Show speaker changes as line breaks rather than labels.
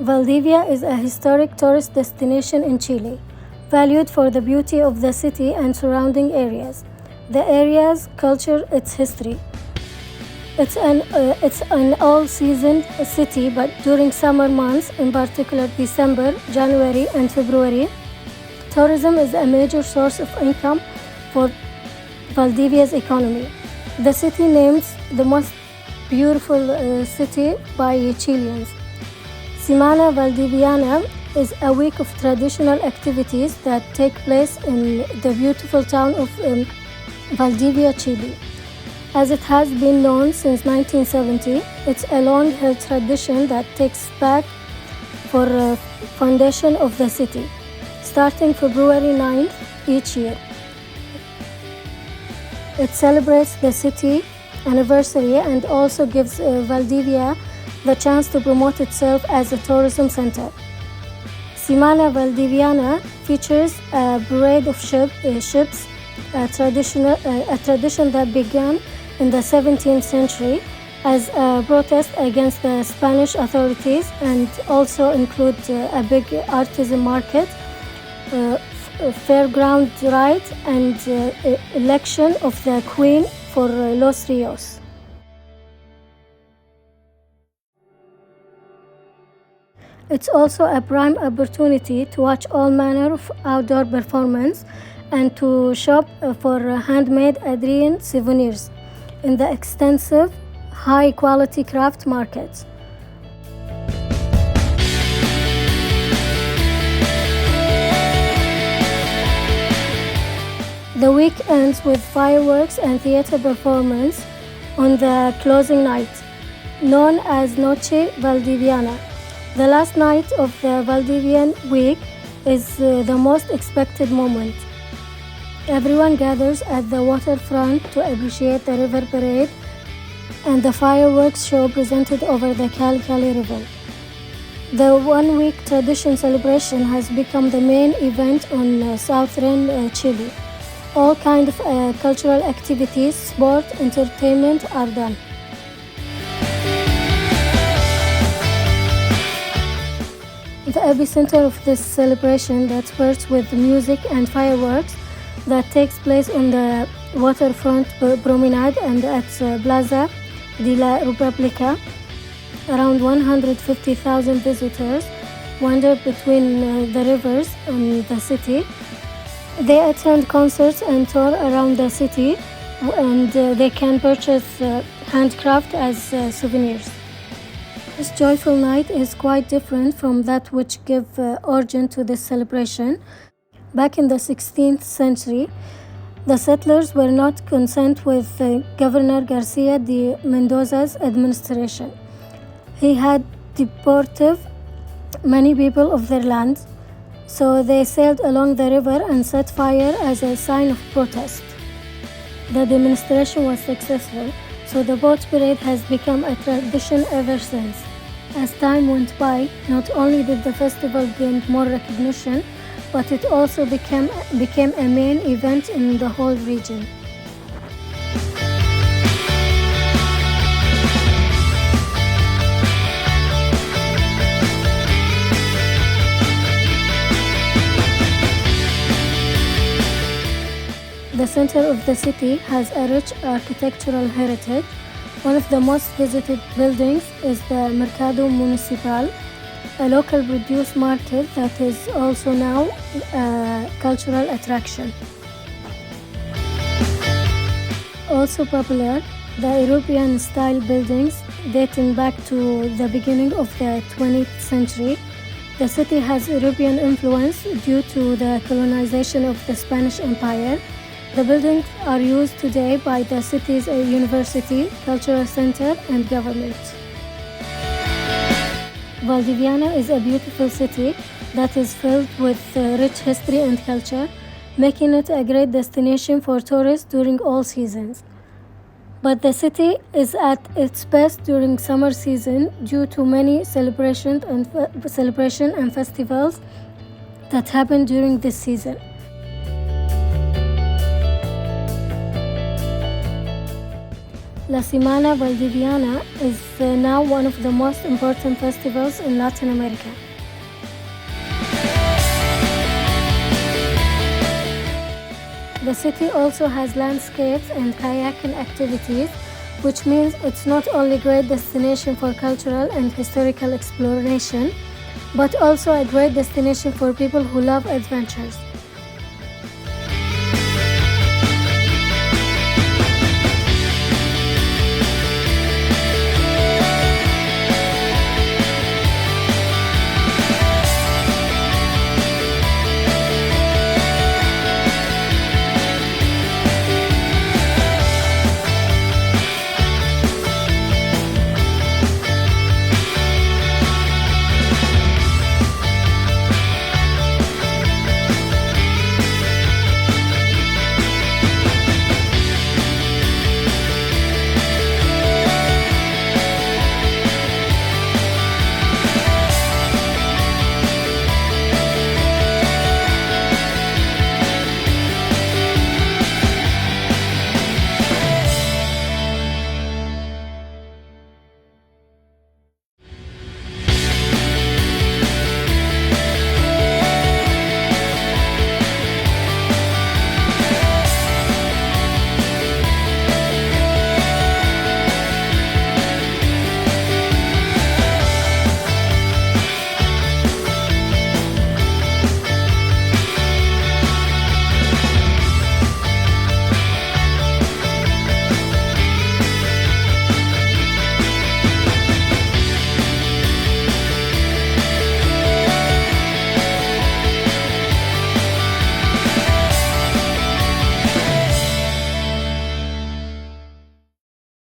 Valdivia is a historic tourist destination in Chile, valued for the beauty of the city and surrounding areas, the area's culture, its history. It's an all-season city, but during summer months, in particular December, January, and February, tourism is a major source of income for Valdivia's economy. The city names the most beautiful city by Chileans. Semana Valdiviana is a week of traditional activities that take place in the beautiful town of Valdivia, Chile. As it has been known since 1970, it's a long-held tradition that takes back for foundation of the city, starting February 9th each year. It celebrates the city anniversary and also gives Valdivia the chance to promote itself as a tourism center. Semana Valdiviana features a parade of ships, a tradition that began in the 17th century as a protest against the Spanish authorities, and also include a big artisan market, fairground ride, and election of the Queen for Los Rios. It's also a prime opportunity to watch all manner of outdoor performance and to shop for handmade Adrian souvenirs in the extensive, high-quality craft markets. The week ends with fireworks and theater performance on the closing night, known as Noche Valdiviana. The last night of the Valdivian week is the most expected moment. Everyone gathers at the waterfront to appreciate the river parade and the fireworks show presented over the Cali Cali River. The one-week tradition celebration has become the main event on southern Chile. All kinds of cultural activities, sport, entertainment are done. The epicenter of this celebration that starts with music and fireworks that takes place on the waterfront promenade and at Plaza de la República. Around 150,000 visitors wander between the rivers in the city. They attend concerts and tour around the city, and they can purchase handcraft as souvenirs. This joyful night is quite different from that which gave origin to this celebration. Back in the 16th century, the settlers were not content with Governor Garcia de Mendoza's administration. He had deported many people of their land, so they sailed along the river and set fire as a sign of protest. The demonstration was successful, so the boat parade has become a tradition ever since. As time went by, not only did the festival gain more recognition, but it also became a main event in the whole region. The center of the city has a rich architectural heritage. One of the most visited buildings is the Mercado Municipal, a local produce market that is also now a cultural attraction. Also popular, the European-style buildings dating back to the beginning of the 20th century. The city has European influence due to the colonization of the Spanish Empire. The buildings are used today by the city's university, cultural center, and government. Valdiviana is a beautiful city that is filled with rich history and culture, making it a great destination for tourists during all seasons. But the city is at its best during summer season due to many celebrations and festivals that happen during this season. La Semana Valdiviana is now one of the most important festivals in Latin America. The city also has landscapes and kayaking activities, which means it's not only a great destination for cultural and historical exploration, but also a great destination for people who love adventures.